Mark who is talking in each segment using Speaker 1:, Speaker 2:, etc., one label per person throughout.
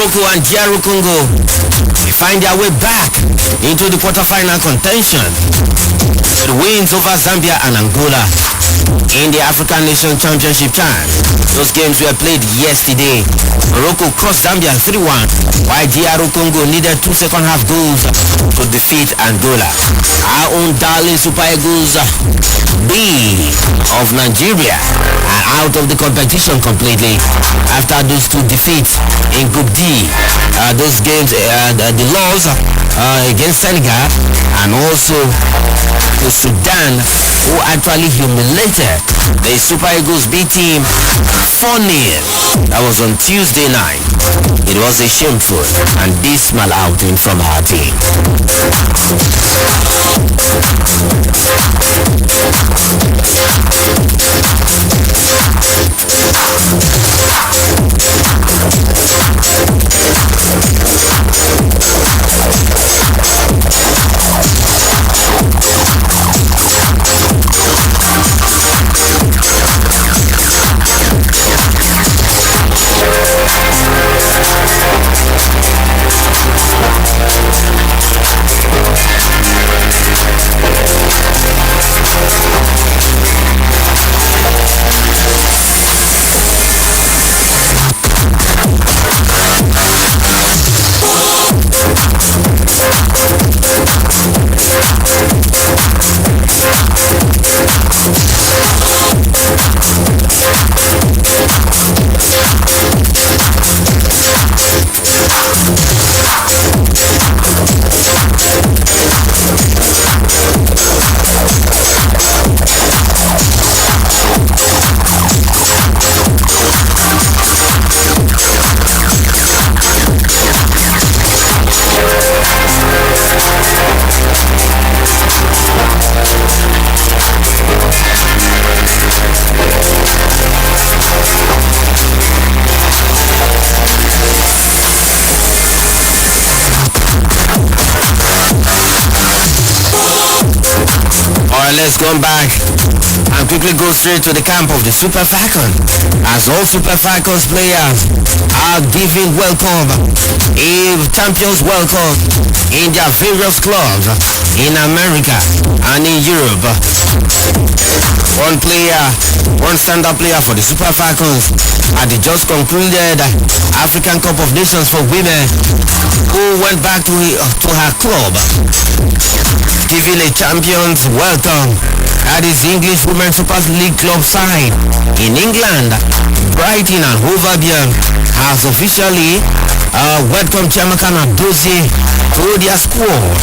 Speaker 1: Morocco and DR Congo, they find their way back into the quarterfinal contention with wins over Zambia and Angola in the African Nations Championship time. Those games were played yesterday. Morocco crossed Zambia 3-1, while DR Congo needed 2 second half goals to defeat Angola. Our own darling Super Eagles B of Nigeria are out of the competition completely after those 2 defeats in Group D. Those games, the loss against Senegal and also the Sudan, who actually humiliated the Super Eagles B team 4-0. That was on Tuesday night. It was a shameful and dismal outing from our team. Let's go back and quickly go straight to the camp of the Super Falcons, as all Super Falcons players are giving welcome, a champions welcome in their various clubs in America and in Europe. One standard player for the Super Falcons at the just concluded African Cup of Nations for women, who went back to her club, giving a champions welcome at his English Women's Super League club side in England. Brighton and Hove Albion has officially welcomed Chiamaka Nnadozie to their squad.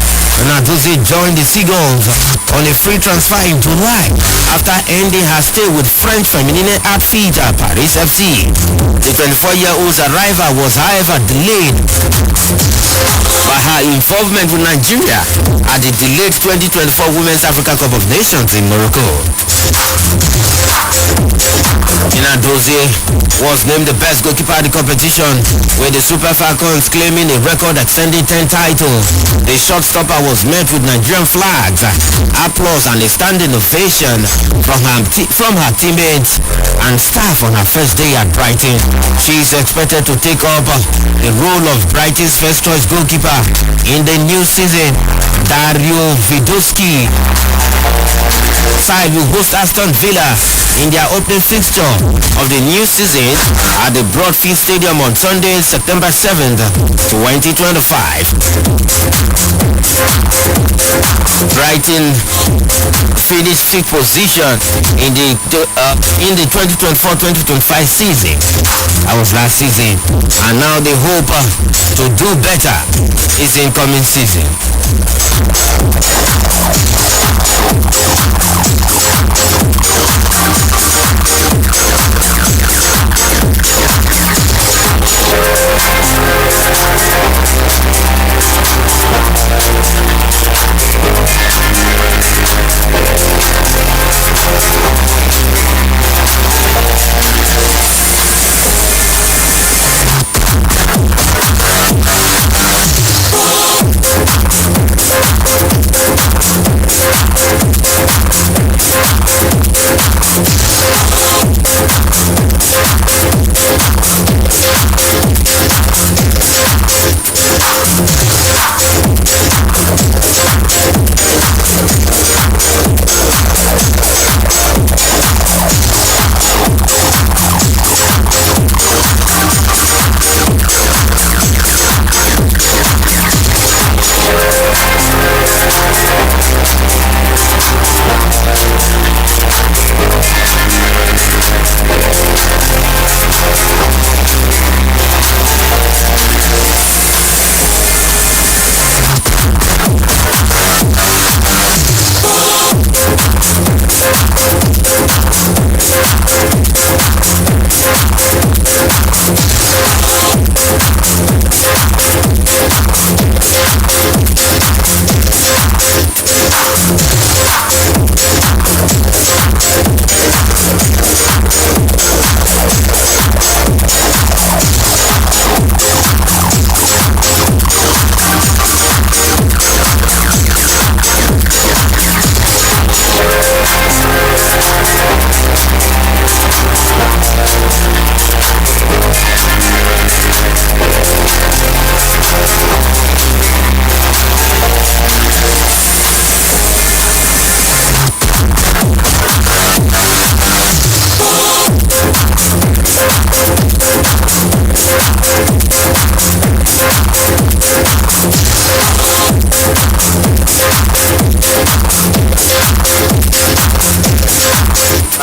Speaker 1: Nnadozie joined the Seagulls on a free transfer in July after ending her stay with French feminine outfit Paris FC. The 24-year-old's arrival was, however, delayed by her involvement with Nigeria at the delayed 2024 Women's Africa Cup of Nations in Morocco. Nnadozie was named the best goalkeeper at the competition, with the Super Falcons claiming a record-extending 10 titles. The shortstopper was met with Nigerian flags, applause and a standing ovation from her teammates and staff on her first day at Brighton. She is expected to take up the role of Brighton's first-choice goalkeeper in the new season. Dario Vidovsky side will host Aston Villa in their opening fixture of the new season at the Broadfield Stadium on Sunday, September 7th, 2025. Brighton finished 6th position in the 2024-2025 season. That was last season, and now they hope to do better this incoming season.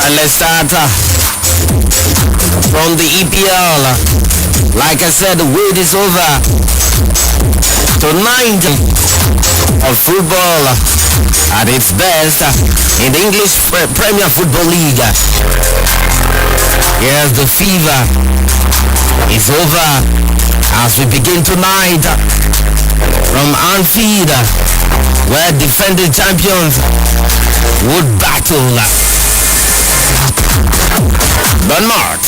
Speaker 1: And let's start from the EPL. Like I said, the wait is over. Tonight of football at its best in the English Premier Football League. Yes, the fever is over as we begin tonight from Anfield, where defending champions would battle Bournemouth.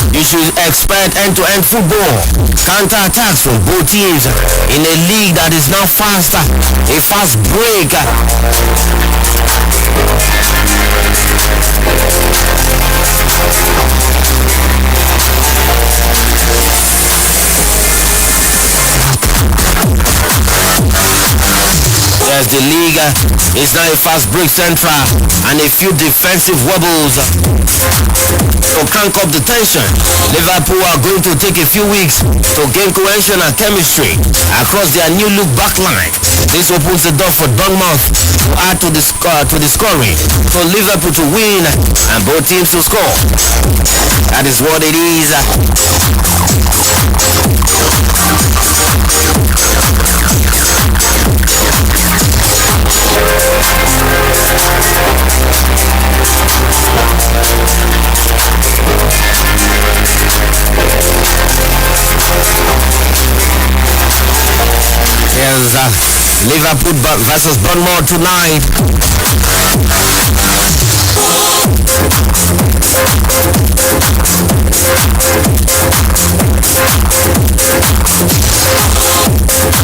Speaker 1: You should expect end-to-end football, counter-attacks from both teams in a league that is now faster, a fast break. Yes, the league is now a fast break central and a few defensive wobbles to crank up the tension. Liverpool are going to take a few weeks to gain cohesion and chemistry across their new look backline. This opens the door for Bournemouth to add to the scoring, for Liverpool to win and both teams to score. That is what it is. Liverpool versus Bournemouth tonight.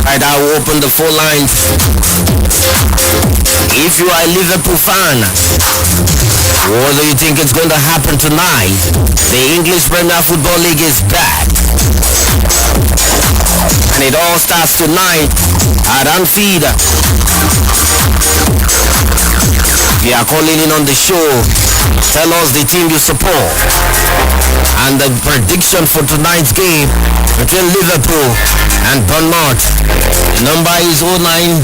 Speaker 1: Right, I will open the phone lines. If you are a Liverpool fan, what do you think is going to happen tonight? The English Premier Football League is back. And it all starts tonight at Anfield. If you are calling in on the show, tell us the team you support and the prediction for tonight's game between Liverpool and Bournemouth. The number is 0903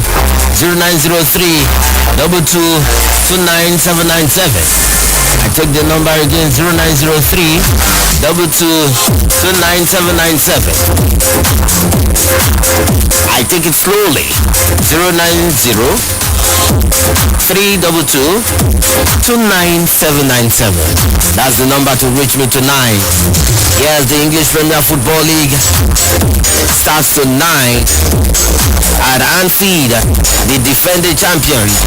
Speaker 1: 2299797. I take the number again, 0903 2299797. I take it slowly, 090-322-29797. That's the number to reach me tonight. Yes, the English Premier Football League starts tonight at Anfield, the defending champions.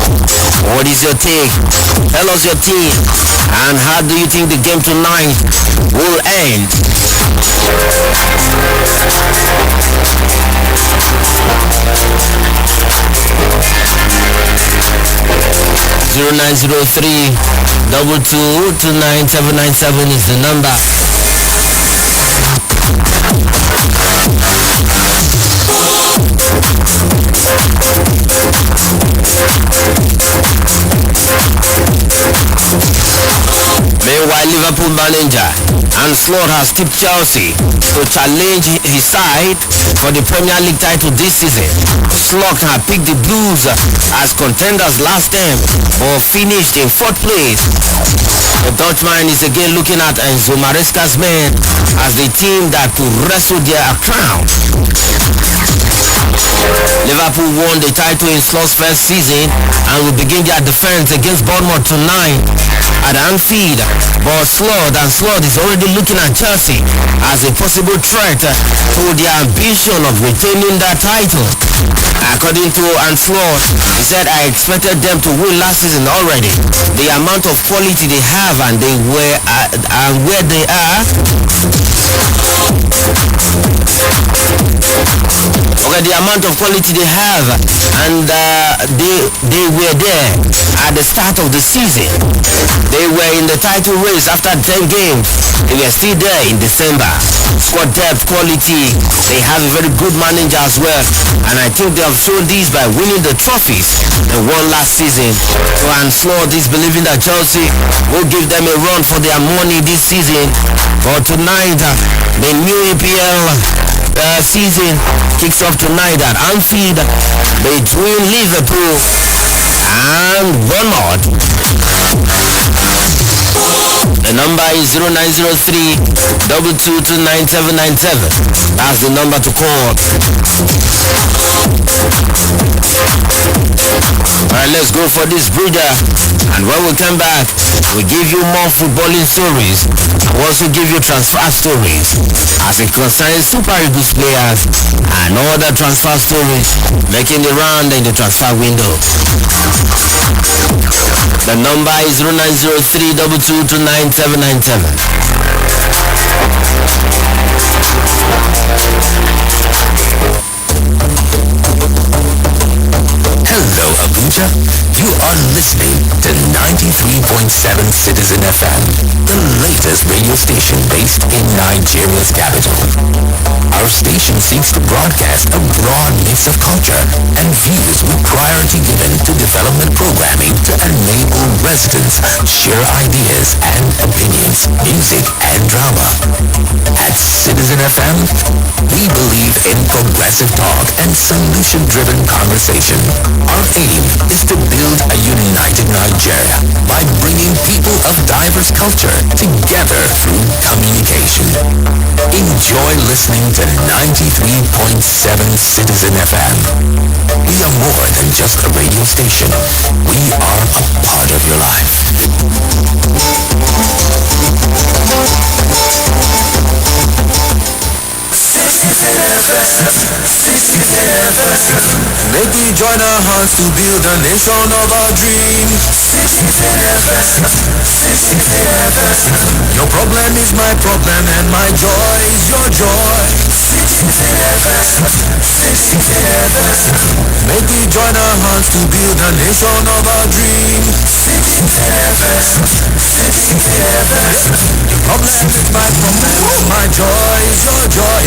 Speaker 1: What is your take? Tell us your team, and how do you think the game tonight will end? 0903-2299797 is the number. Meanwhile, Liverpool manager Arne Slot has tipped Chelsea to challenge his side for the Premier League title this season. Slot had picked the Blues as contenders last term but finished in 4th place. The Dutchman is again looking at Enzo Maresca's men as the team that could wrestle their crown. Liverpool won the title in Slot's first season and will begin their defense against Bournemouth tonight at Anfield. But Slot is already looking at Chelsea as a possible threat to their ambition of retaining that title. According to Arne Slot, he said, "I expected them to win last season already. The amount of quality they have and where they are With the amount of quality they have, and they were there at the start of the season. They were in the title race after 10 games. They were still there in December. Squad depth, quality. They have a very good manager as well, and I think they have shown this by winning the trophies they won last season. So Ancelotti is believing that Chelsea will give them a run for their money this season. But tonight, the new EPL season kicks off tonight at Anfield between Liverpool and Bournemouth. The number is 0903 2229797. That's the number to call. Alright, let's go for this breather. And when we come back, we give you more footballing stories. We also give you transfer stories as it concerns Super Eagles players and other transfer stories making the round in the transfer window. The number is 0903 2229797.
Speaker 2: Hello, Abuja. You are listening to 93.7 Citizen FM, the latest radio station based in Nigeria's capital. Our station seeks to broadcast a broad mix of culture and views with priority given to development programming to enable residents share ideas and opinions, music and drama. At Citizen FM, we believe in progressive talk and solution-driven conversation. Our aim is to build a united Nigeria by bringing people of diverse culture together through communication. Enjoy listening to 93.7 Citizen FM. We are more than just a radio station. We are a part of your life.
Speaker 3: Make we join our hearts to build a nation of our dreams. Your problem is my problem and my joy is your joy. Make we join our hearts to build a nation of our dreams. Your problem is my problem and my joy is your joy.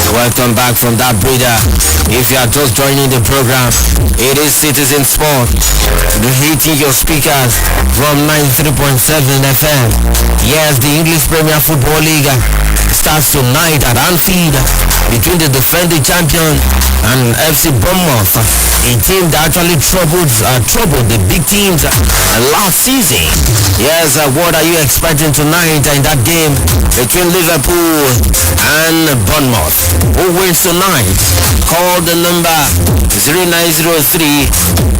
Speaker 1: Welcome back from that breather. If you are just joining the program, it is Citizen Sport. Hitting your speakers from 93.7 FM. Yes, the English Premier Football League starts tonight at Anfield between the defending champion and FC Bournemouth, a team that actually troubled the big teams last season. Yes, what are you expecting tonight in that game between Liverpool and Bournemouth? Who wins tonight? Call the number 0903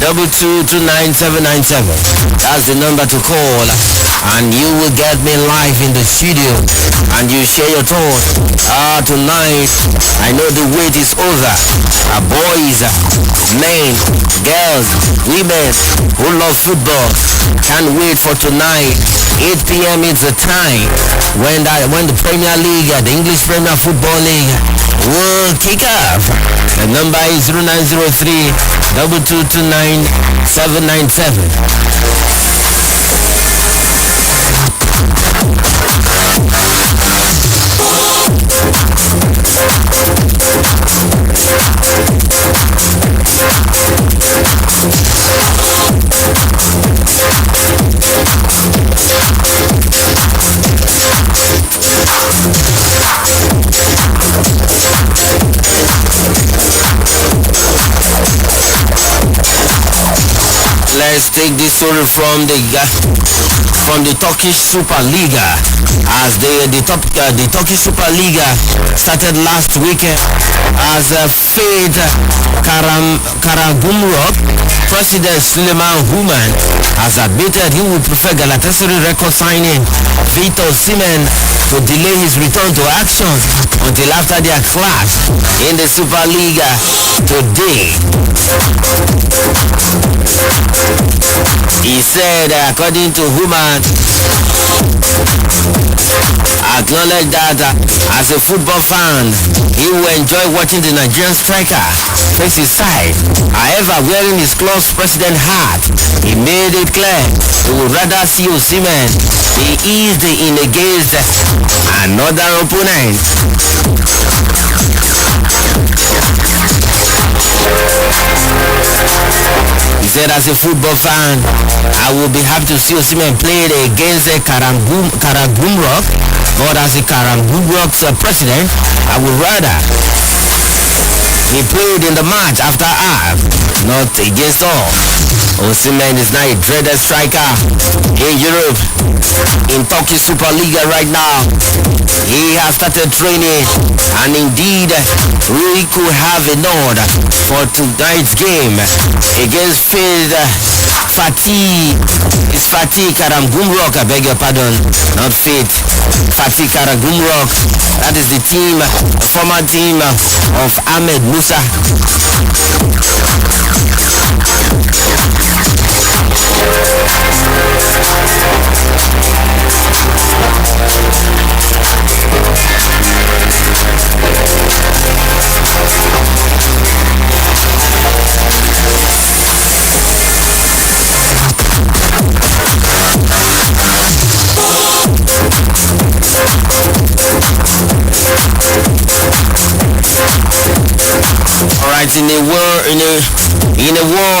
Speaker 1: 2229797. That's the number to call, and you will get me live in the studio and you share your thoughts. Tonight, I know the wait is over. Boys, men, girls, women who love football can't wait for tonight. 8 p.m. is the time when the Premier League, the English Premier Football League, will kick off. The number is 0903 2229797. Let's take this story from from the Turkish Superliga, as the Turkish Superliga started last weekend, as Fate Karagümrük President Süleyman Human has admitted he would prefer Galatasaray record signing Victor Osimhen to delay his return to action until after their clash in the Superliga today. He said, according to Human, acknowledged that as a football fan, he will enjoy watching the Nigerian striker face his side. However, wearing his club's president hat, he made it clear he would rather see Osimhen be eased in against another opponent. He said, as a football fan, I will be happy to see Osimhen play against Karagümrük, but as a Karagümrük's president, I would rather he played in the match after half, not against all. Osimhen is now a dreaded striker in Europe, in Turkish Superliga right now. He has started training, and indeed, we could have a nod for tonight's game against Fatih Karagümrük, I beg your pardon, not Fatih Karagümrük. That is the team, former team of Ahmed Musa. Alright, in a war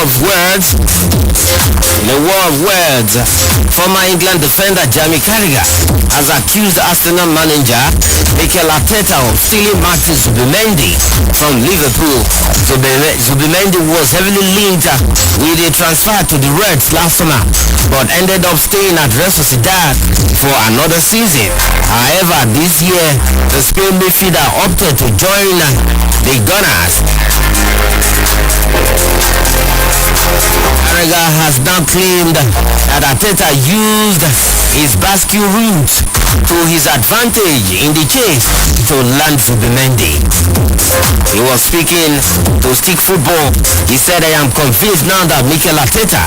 Speaker 1: of words, former England defender Jamie Carragher has accused Arsenal manager Mikel Arteta of stealing Martin Zubimendi from Liverpool. Zubimendi was heavily linked with a transfer to the Reds last summer, but ended up staying at Real Sociedad for another season. However, this year, the Spain midfielder opted to join the Gunners. Carragher has now claimed that Arteta used his Basque roots to his advantage in the chase to land Zubimendi. He was speaking to Stick Football. He said, I am convinced now that Mikel Arteta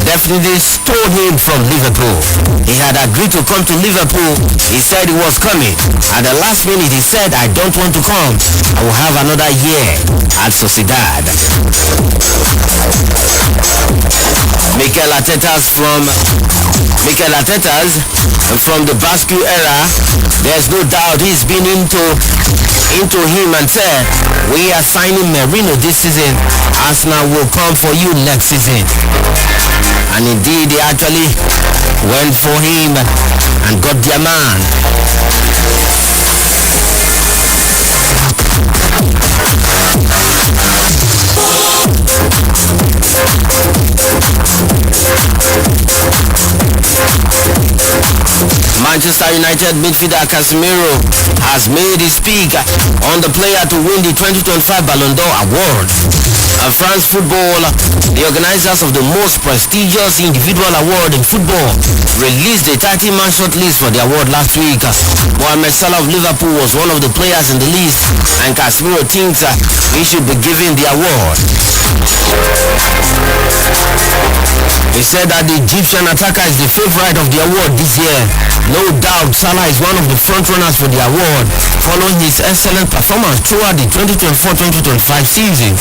Speaker 1: definitely stole him from Liverpool. He had agreed to come to Liverpool. He said he was coming. At the last minute, he said, I don't want to come. I will have another year at Sociedad. Mikel Arteta's from the Basque era. There's no doubt he's been into him and said, we are signing Merino this season. Arsenal will come for you next season. And indeed, they actually went for him and got their man. Manchester United midfielder Casemiro has made his peak on the player to win the 2025 Ballon d'Or award. France Football, the organizers of the most prestigious individual award in football, released a 30-man shortlist for the award last week. Mohamed Salah of Liverpool was one of the players in the list, and Casemiro thinks he should be given the award. He said that the Egyptian attacker is the favorite of the award this year. No doubt Salah is one of the frontrunners for the award, following his excellent performance throughout the 2024-2025 season.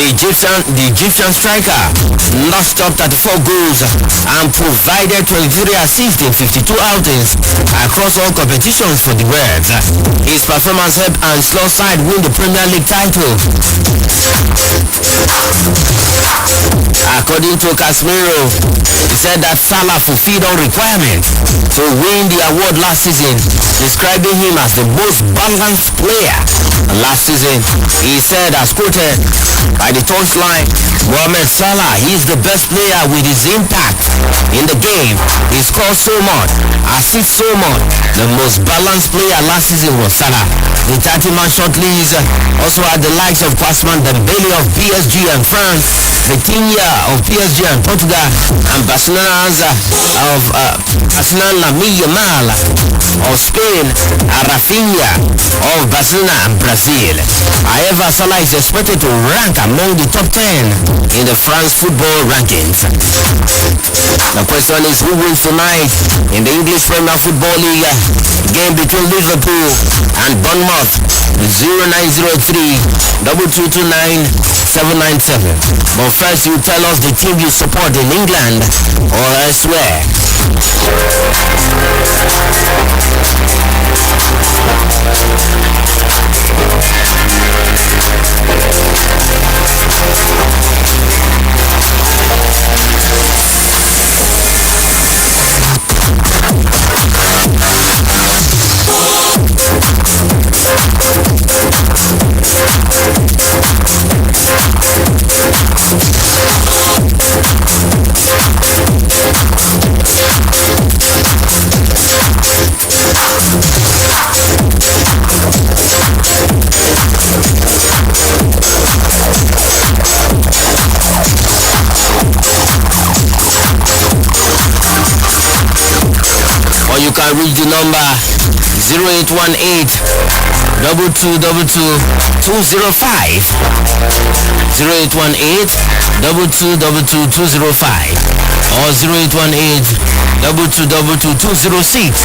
Speaker 1: The Egyptian striker notched up 34 goals and provided 23 assists in 52 outings across all competitions for the Reds. His performance helped Ancelot's side win the Premier League title. According to Casemiro, he said that Salah fulfilled all requirements to win the award last season, describing him as the most balanced player last season. He said, as quoted, by the touchline. Mohamed Salah, he is the best player with his impact in the game. He scores so much, assists so much. The most balanced player last season was Salah. The 30-man short list also had the likes of Ousmane Dembele of PSG and France, Vitinha of PSG and Portugal, and Barcelona's of Lamine Yamal of Spain, and Rafinha of Barcelona and Brazil. However, Salah is expected to rank among the top 10 in the France football rankings. The question is, who wins tonight in the English Premier Football League game between Liverpool and Bournemouth? 0903 2229 797. But first, you tell us the team you support in England or elsewhere. You can reach the number 0818 2222 205 0818 2222 205 or 0818 2222 206.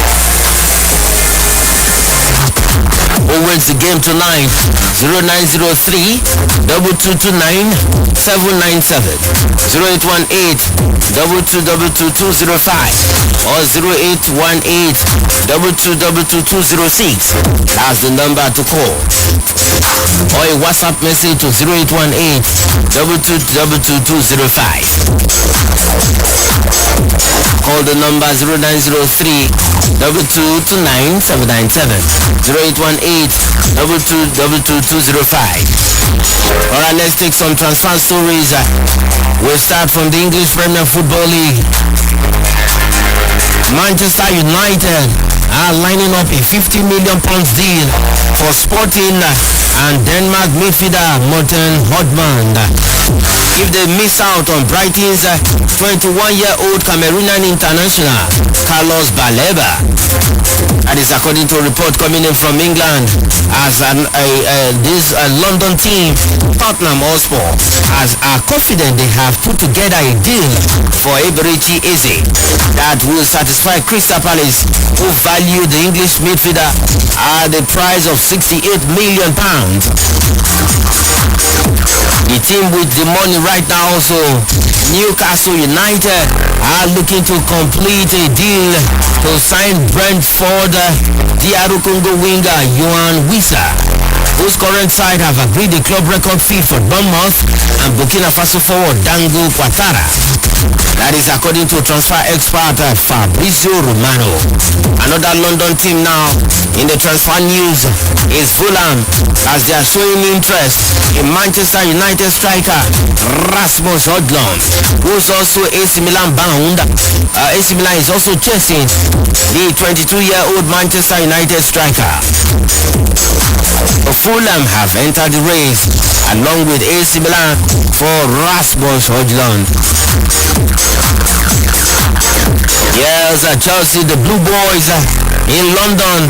Speaker 1: Who wins the game tonight? 0903 2229 797 0818 2222 205 or 0818 2222 206. That's the number to call. Or a WhatsApp message to 0818 2222 205. Call the number 0903 2229 797 0818 2222 205. Alright, let's take some transfer stories. We'll start from the English Premier Football League. Manchester United are lining up a £50 million deal for Sporting and Denmark midfielder Morten Hodman. If they miss out on Brighton's 21-year-old Cameroonian international Carlos Baleba. That is according to a report coming in from England, as this London team, Tottenham Hotspur, are confident they have put together a deal for Eberechi Eze that will satisfy Crystal Palace, who value the English midfielder at the price of £68 million. The team with the money right now also, Newcastle United, are looking to complete a deal to sign Brentford DR Congo winger Yohan Wissa, whose current side have agreed the club record fee for Bournemouth and Burkina Faso forward Dango Ouattara. That is according to transfer expert Fabrizio Romano. Another London team now in the transfer news is Fulham, as they are showing interest in Manchester United striker Rasmus Højlund, who is also AC Milan bound. AC Milan is also chasing the 22-year-old Manchester United striker. Fulham have entered the race along with AC Milan for Rasmus Højlund. Yes, Chelsea, the Blue Boys in London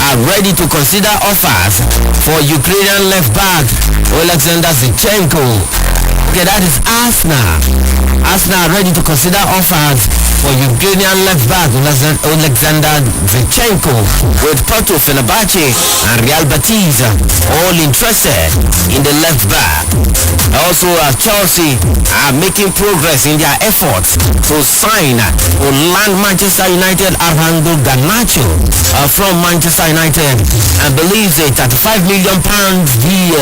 Speaker 1: are ready to consider offers for Ukrainian left back Alexander Zinchenko. Okay, that is Arsenal. Arsenal are ready to consider offers for Ukrainian left back Alexander Zinchenko, with Porto, Fenerbahce and Real Betis all interested in the left back. Also, Chelsea are making progress in their efforts to sign or land Manchester United Alejandro Garnacho from Manchester United, and believes a £35 million deal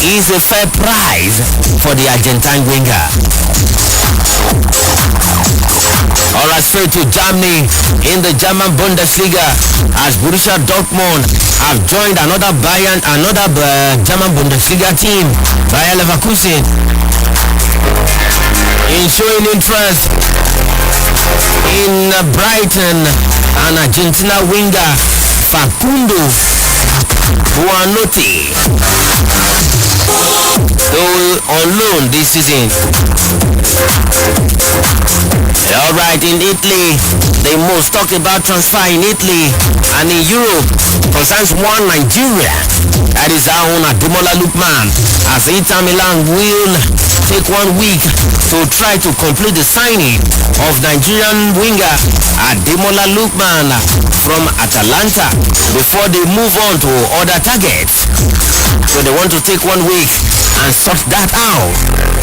Speaker 1: is a fair price for the Argentine winger. Alright, straight to Germany in the German Bundesliga as Borussia Dortmund have joined another German Bundesliga team, Bayer Leverkusen, in showing interest in Brighton and Argentina winger Facundo Buonanotte, though on loan this season. Alright, in Italy, the most talked about transfer in Italy and in Europe concerns one Nigeria. That is our own Ademola Lookman, as Inter Milan will take 1 week to try to complete the signing of Nigerian winger Ademola Lookman from Atalanta before they move on to other targets. So they want to take 1 week and sort that out.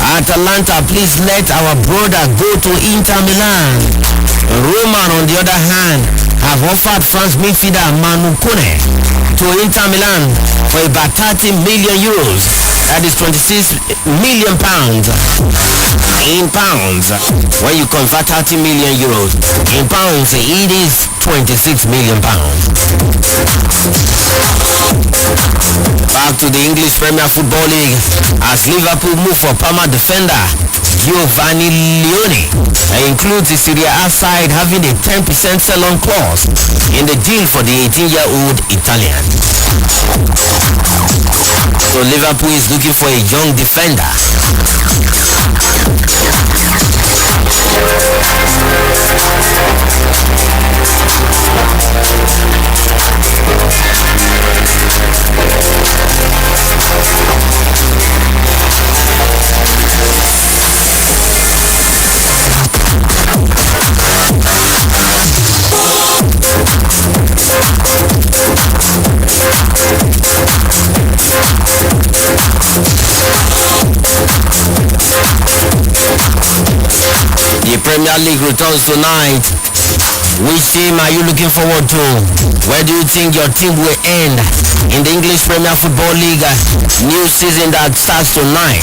Speaker 1: Atalanta, please let our brother go to Inter Milan. Roma, on the other hand, have offered France midfielder Manu Kone to Inter Milan for about 30 million euros. That is 26 million pounds. In pounds, when you convert 30 million euros in pounds, it is 26 million pounds. Back to the English Premier Football League as Liverpool move for Parma defender Giovanni Leone. That includes the Serie A side having a 10% sell-on clause in the deal for the 18-year-old Italian. So Liverpool is looking for a young defender. The Premier League returns tonight. Which team are you looking forward to? Where do you think your team will end in the English Premier Football League new season that starts tonight?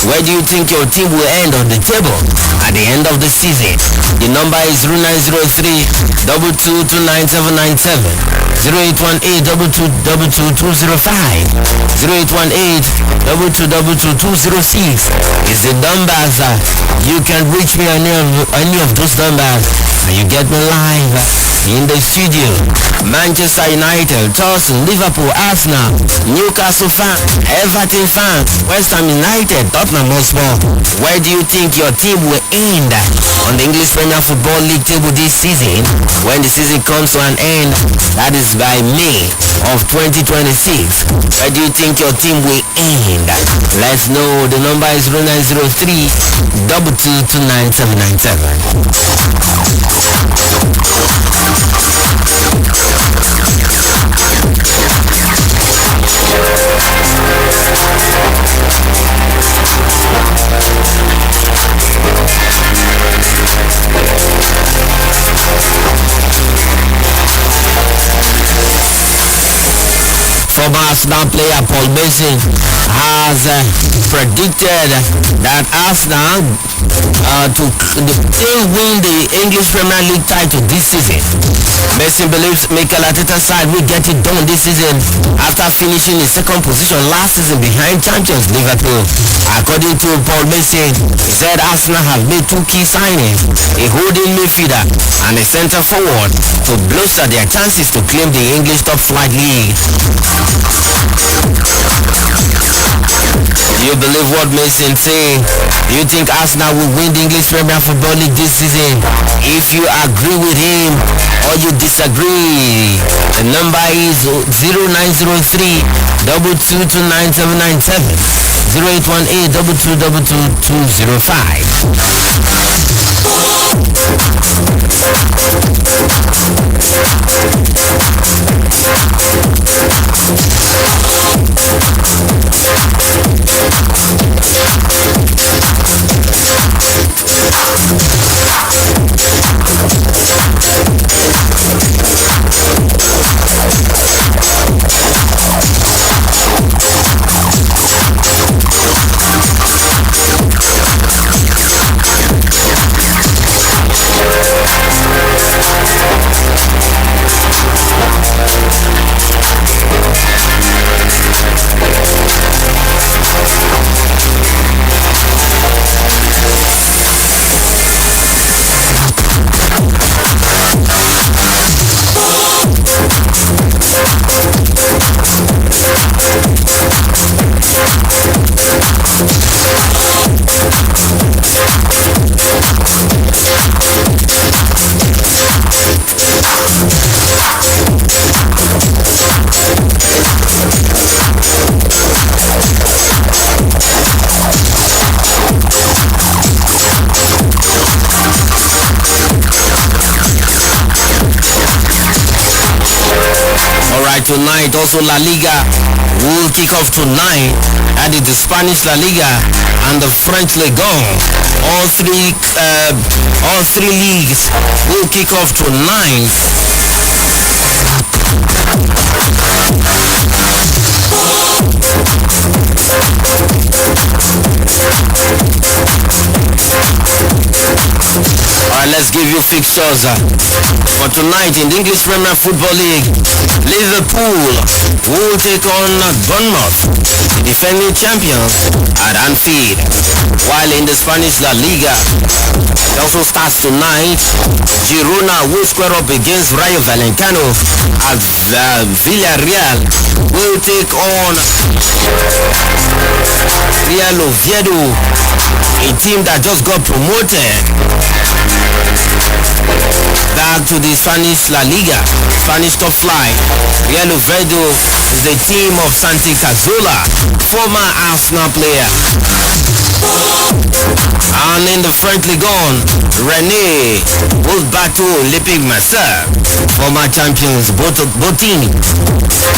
Speaker 1: Where do you think your team will end on the table at the end of the season? The number is 0903 2229797, 0818 2222205, 0818 2222206 is the numbers. You can reach me on any of those numbers and you get me live in the studio. Manchester United, Chelsea, Liverpool, Arsenal, Newcastle fan, Everton fan, West Ham United, Tottenham Hotspur. Where do you think your team will end on the English Premier Football League table this season? When the season comes to an end, that is by May of 2026. Where do you think your team will end? Let's know. The number is 0903 Former Arsenal player Paul Mason has predicted that Arsenal will win the English Premier League title this season. Mason believes Mikel Arteta's side will get it done this season after finishing in second position last season behind champions Liverpool. According to Paul Mason, he said Arsenal have made 2 key signings, a holding midfielder and a centre forward, to bolster their chances to claim the English top flight league. Do you believe what Mason say? Do you think Arsenal will win the English Premier Football League this season? If you agree with him or you disagree, the number is 0903 2229797, 0818 2222205. Alright, tonight also La Liga will kick off tonight. That is the Spanish La Liga and the French Ligue 1. All three leagues will kick off tonight. Alright, let's give you fixtures for tonight in the English Premier Football League. Liverpool will take on Bournemouth, the defending champions, at Anfield. While in the Spanish La Liga, it also starts tonight. Girona will square up against Rayo Vallecano as Villarreal will take on Real Oviedo, a team that just got promoted back to the Spanish La Liga, Spanish top flight. Real Oviedo is the team of Santi Cazorla, former Arsenal player. And in the French Ligue 1, Rennes will battle Olympique Marseille, former champions, both teams.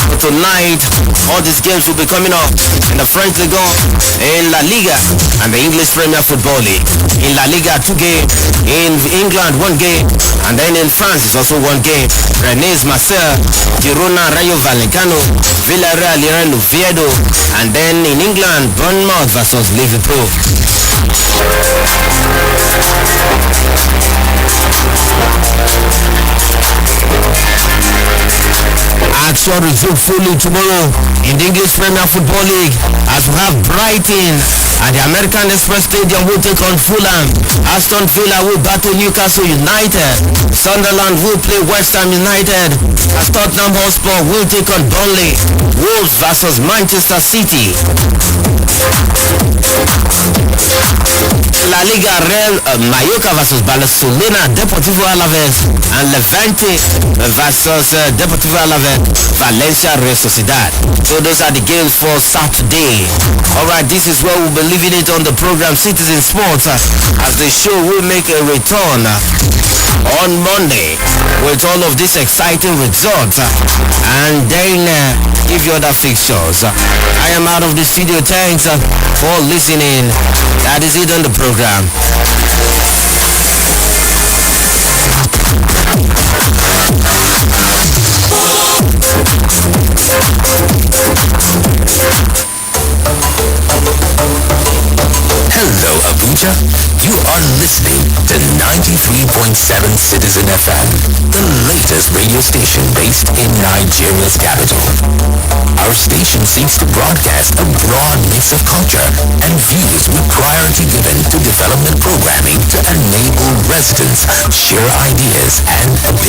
Speaker 1: But tonight, all these games will be coming up in the French Ligue 1, in La Liga, and the English Premier Football League. In La Liga, 2 games. In England, 1 game. And then in France, it's also 1 game. Rennes, Marseille, Girona, Rayo Vallecano, Villarreal, Real Oviedo. And then in England, Bournemouth versus Liverpool. Action resumes fully tomorrow in the English Premier Football League as we have Brighton and the American Express Stadium will take on Fulham. Aston Villa will battle Newcastle United. Sunderland will play West Ham United. As Tottenham Hotspur will take on Burnley. Wolves versus Manchester City. La Liga, Real Mallorca versus Barcelona, Deportivo Alaves, and Levante versus Deportivo Alaves, Valencia, Real Sociedad. So those are the games for Saturday. Alright, this is where we'll be leaving it on the program Citizen Sports as the show will make a return on Monday with all of these exciting results and then give you other fixtures. I am out of the studio. Thanks for listening. That is it on the program.
Speaker 2: Hello, Abuja. You are listening to 93.7 Citizen FM, the latest radio station based in Nigeria's capital. Our station seeks to broadcast a broad mix of culture and views with priority given to development programming to enable residents share ideas and opinions.